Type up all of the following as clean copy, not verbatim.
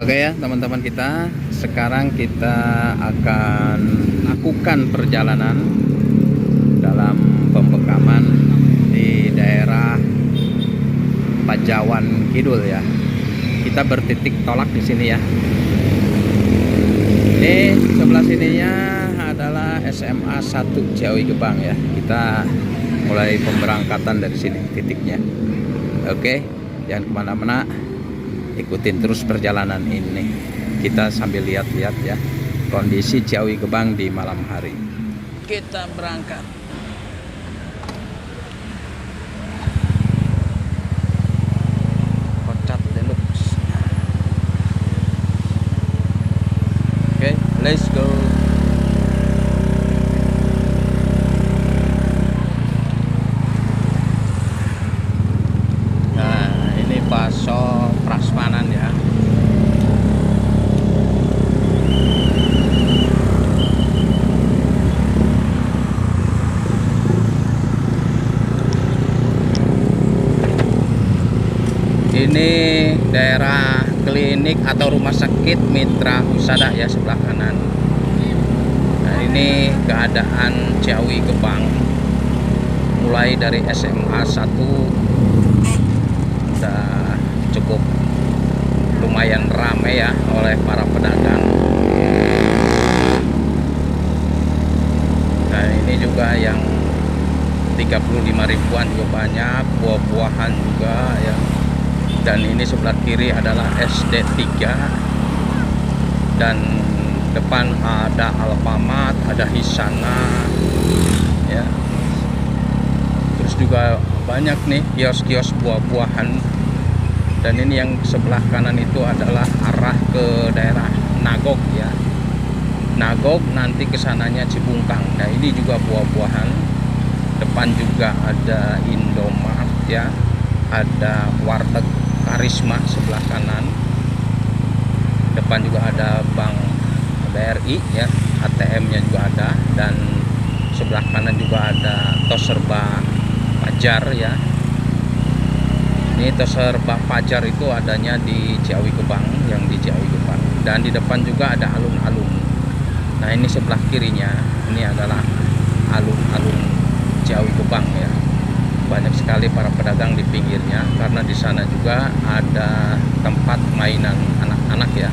Oke ya teman-teman, sekarang kita akan lakukan perjalanan dalam pembekaman di daerah Pajawan Kidul ya. Kita bertitik tolak di sini ya. Ini sebelah sininya adalah SMA 1 Ciawi Gebang ya. Kita mulai pemberangkatan dari sini titiknya. Oke, jangan kemana-mana, ikutin terus perjalanan ini. Kita sambil lihat-lihat ya kondisi Ciawi Gebang di malam hari. Kita berangkat. Kocat Deluxe. Oke, let's go. Nah, ini bakso prasmanan ya. Ini daerah klinik atau rumah sakit Mitra Husada ya, sebelah kanan. Nah, ini keadaan Ciawi Gebang mulai dari SMA 1 udah cukup lumayan ramai ya oleh para pedagang. Nah, ini juga yang 35 ribuan juga banyak, buah-buahan juga ya. Dan ini sebelah kiri adalah SD 3 dan depan ada Alfamart, ada Hisana ya. Terus juga banyak nih kios-kios buah-buahan. Dan ini yang sebelah kanan itu adalah arah ke daerah Nagok ya. Nagok nanti kesananya Cibungkang. Nah, ini juga buah-buahan. Depan juga ada Indomart ya. Ada warteg Karisma sebelah kanan. Depan juga ada Bank BRI ya, ATM-nya juga ada. Dan sebelah kanan juga ada tos serba Pajar ya. Ini tos serba Pajar itu adanya di Ciawi Gebang, yang di Ciawi Gebang. Dan di depan juga ada alun-alun. Nah, ini sebelah kirinya ini adalah alun-alun Ciawi Gebang ya. Banyak sekali para pedagang di pinggirnya karena di sana juga ada tempat mainan anak-anak ya.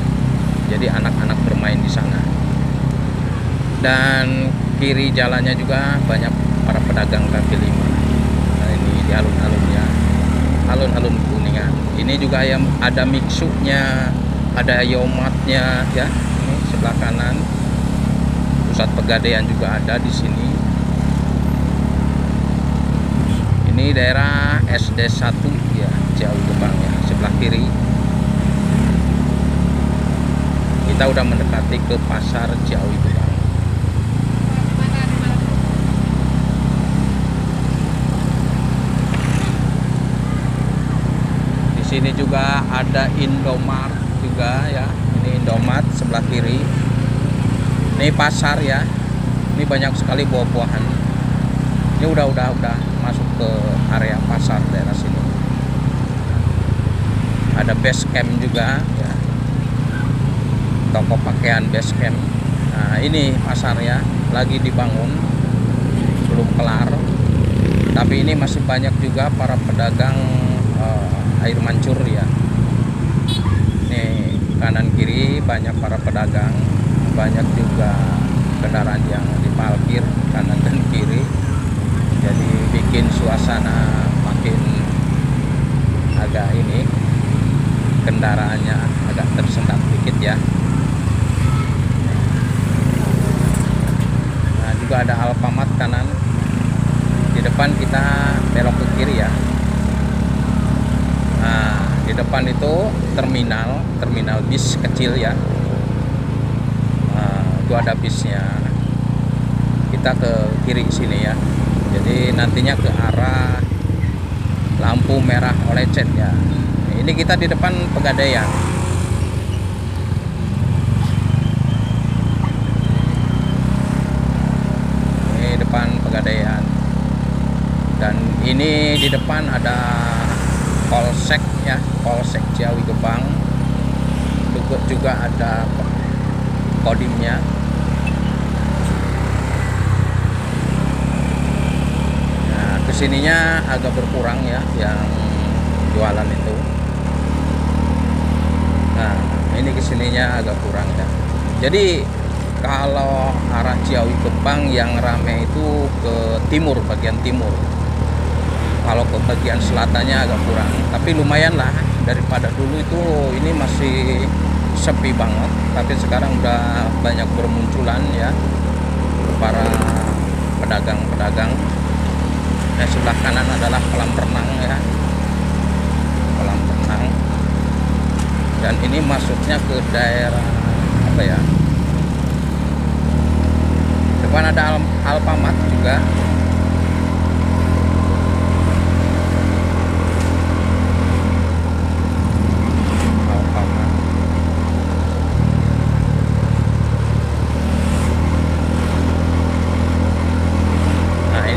Jadi anak-anak bermain di sana. Dan kiri jalannya juga banyak para pedagang kaki lima. Nah, ini di alun-alunnya, alun-alun Kuningan. Ini juga yang ada Mixunya, ada Yomatnya ya. Ini sebelah kanan. Pusat Pegadaian juga ada di sini. Ini daerah SD 1 ya, Ciawi Gebang ya, sebelah kiri. Kita udah mendekati ke pasar Ciawi Gebang. Di sini juga ada Indomart juga ya. Ini Indomart sebelah kiri. Ini pasar ya. Ini banyak sekali buah-buahan. Ini udah masuk ke area pasar daerah sini. Ada base camp juga ya. Toko pakaian base camp. Nah, ini pasarnya lagi dibangun, belum kelar. Tapi ini masih banyak juga para pedagang air mancur ya. Nih kanan kiri banyak para pedagang, banyak juga kendaraan yang diparkir kanan dan kiri. Jadi bikin suasana makin agak ini, kendaraannya agak tersendat dikit ya. Nah, juga ada Alfamart kanan. Di depan kita belok ke kiri ya. Nah, di depan itu terminal bis kecil ya. Nah, itu ada bisnya. Kita ke kiri sini ya. Jadi nantinya ke arah lampu merah Olecet ya. Ini kita di depan Pegadaian. Ini depan Pegadaian. Dan ini di depan ada Polsek ya, Polsek Ciawi Gebang. Itu juga ada kodimnya. Nah, kesininya agak berkurang ya yang jualan itu. Nah, ini kesininya agak kurang ya. Jadi kalau arah Ciawi Gebang yang rame itu ke timur, bagian timur. Kalau ke bagian selatannya agak kurang, tapi lumayan lah daripada dulu itu. Ini masih sepi banget, tapi sekarang udah banyak bermunculan ya para pedagang-pedagang. Nah, sebelah kanan adalah kolam renang ya, kolam renang. Dan ini masuknya ke daerah apa ya, depan ada Alfamart juga.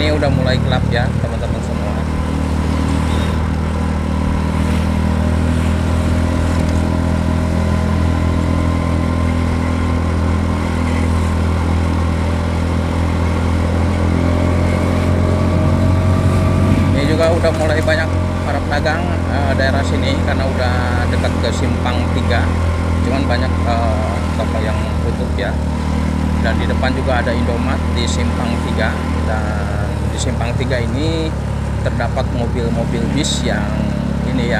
Ini udah mulai gelap ya teman-teman semua. Ini juga udah mulai banyak para pedagang daerah sini karena udah dekat ke Simpang 3. Cuman banyak toko yang tutup ya. Dan di depan juga ada Indomaret di Simpang 3. Dan di Simpang 3 ini terdapat mobil-mobil bis yang ini ya,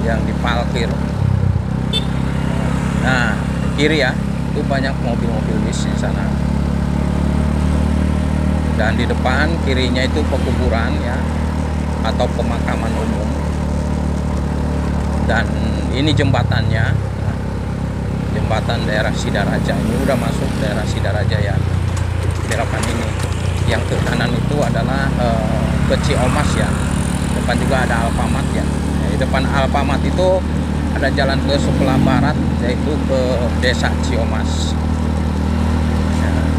yang diparkir. Nah, kiri ya, itu banyak mobil-mobil bis di sana. Dan di depan kirinya itu pekuburan ya, atau pemakaman umum. Dan ini jembatannya, jembatan daerah Sidaraja. Ini udah masuk daerah Sidaraja ya, belokan ini. Yang ke kanan itu adalah ke Ciomas ya. Depan juga ada Alfamart ya. Di depan Alfamart itu ada jalan ke sebelah barat, yaitu ke desa Ciomas. Nah,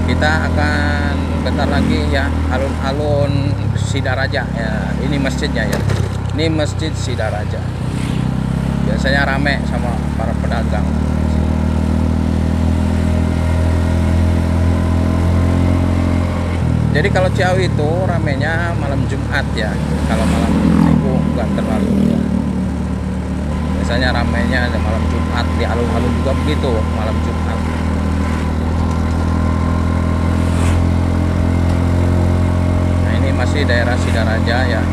kita akan bentar lagi ya, alun-alun Sidaraja ya. Ini masjidnya ya. Ini Masjid Sidaraja. Biasanya rame sama para pedagang. Jadi kalau Ciawi itu ramenya malam Jumat ya. Kalau malam Minggu enggak terlalu ya. Biasanya ramenya malam Jumat, di alun-alun juga begitu malam Jumat. Nah, ini masih daerah Sidaraja ya.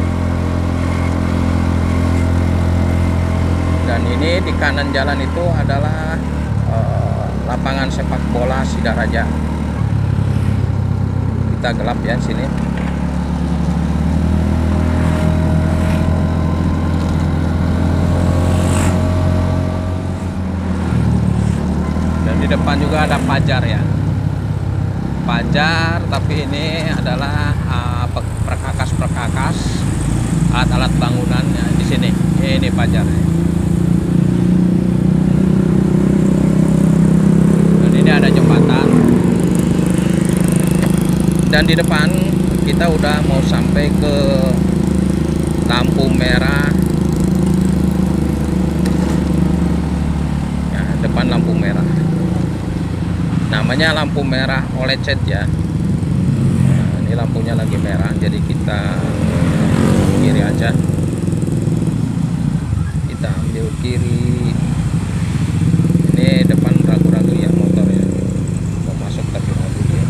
Dan ini di kanan jalan itu adalah lapangan sepak bola Sidaraja. Kita gelap ya sini. Dan di depan juga ada pajar ya. Pajar, tapi ini adalah perkakas-perkakas, alat-alat bangunan ya di sini. Ini pajarnya. Ini ada jembatan. Dan di depan kita udah mau sampai ke lampu merah ya, depan lampu merah. Namanya lampu merah Olecet ya. Nah, ini lampunya lagi merah, jadi kita kiri aja. Kita ambil kiri. Ini depan ragu-ragu ya motor ya, mau masuk tapi ragu ya.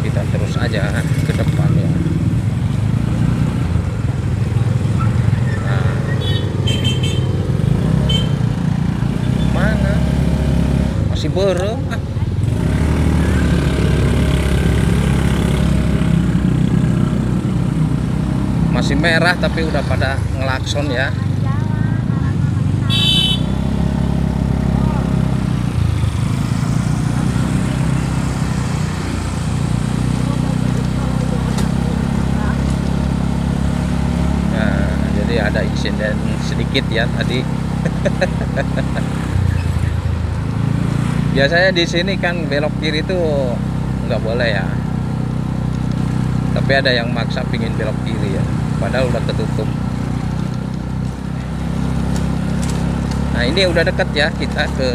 Kita terus aja ke depan ya. Nah, mana masih berem masih merah tapi udah pada ngelakson ya. Ada insiden sedikit ya tadi. Biasanya di sini kan belok kiri itu nggak boleh ya. Tapi ada yang maksa pingin belok kiri ya, padahal udah ketutup. Nah ini udah deket ya kita ke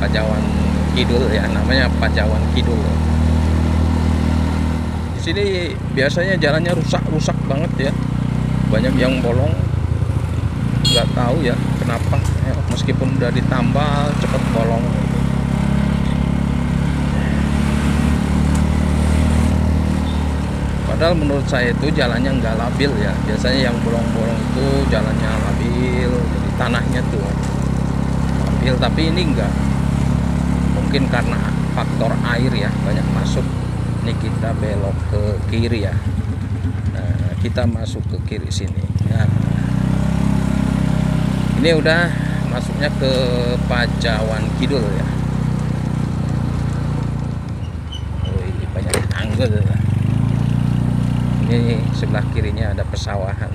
Pajawan Kidul ya, namanya Pajawan Kidul. Di sini biasanya jalannya rusak banget ya, banyak yang bolong, nggak tahu ya kenapa ya, meskipun udah ditambal cepet bolong. Padahal menurut saya itu jalannya nggak labil ya. Biasanya yang bolong-bolong itu jalannya labil, jadi tanahnya tuh labil. Tapi ini enggak. Mungkin karena faktor air ya, banyak masuk. Ini kita belok ke kiri ya. Nah, kita masuk ke kiri sini. Nah, ini udah masuknya ke Pajawan Kidul ya. Oh, ini banyak anggel ya. Ini sebelah kirinya ada pesawahan.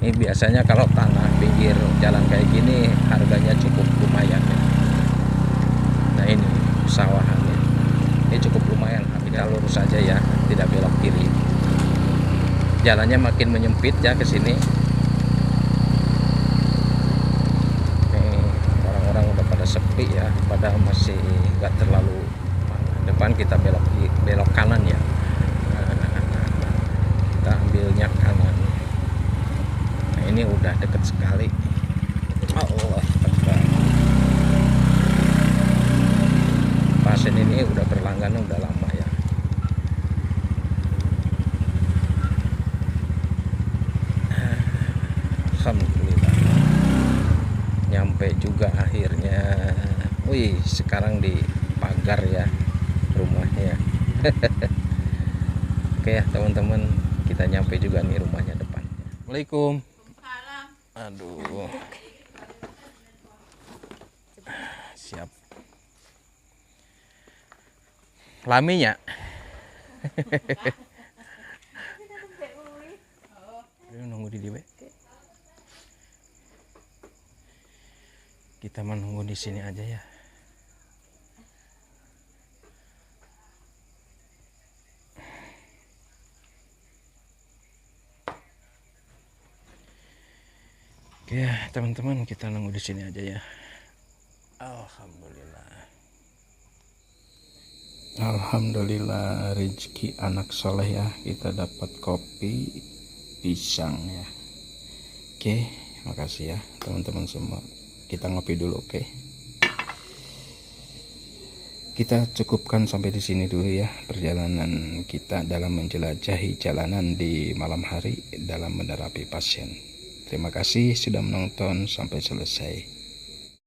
Ini biasanya kalau tanah pinggir jalan kayak gini harganya cukup lumayan ya. Nah ini pesawahannya, ini cukup lumayan. Kita lurus saja ya, tidak belok kiri. Jalannya makin menyempit ya ke sini. Orang-orang udah pada sepi ya, padahal masih nggak terlalu. Depan kita belok kanan ya. Kita ambilnya kanan. Nah ini udah deket sekali. Allah Akbar. Pasien ini udah berlangganan udah lama ya. Alhamdulillah nyampe juga akhirnya. Wih sekarang di pagar ya rumahnya. Oke ya teman-teman, kita nyampe juga nih rumahnya depannya. Assalamualaikum. Aduh. Siap. Laminya. Nunggu di diwe. Kita menunggu di sini aja ya. Oke ya teman-teman, kita nunggu di sini aja ya. Alhamdulillah rezeki anak soleh ya, kita dapat kopi pisang ya. Oke, makasih ya teman-teman semua. Kita ngopi dulu, oke. Kita cukupkan sampai di sini dulu ya perjalanan kita dalam menjelajahi jalanan di malam hari dalam menerapi pasien. Terima kasih sudah menonton sampai selesai.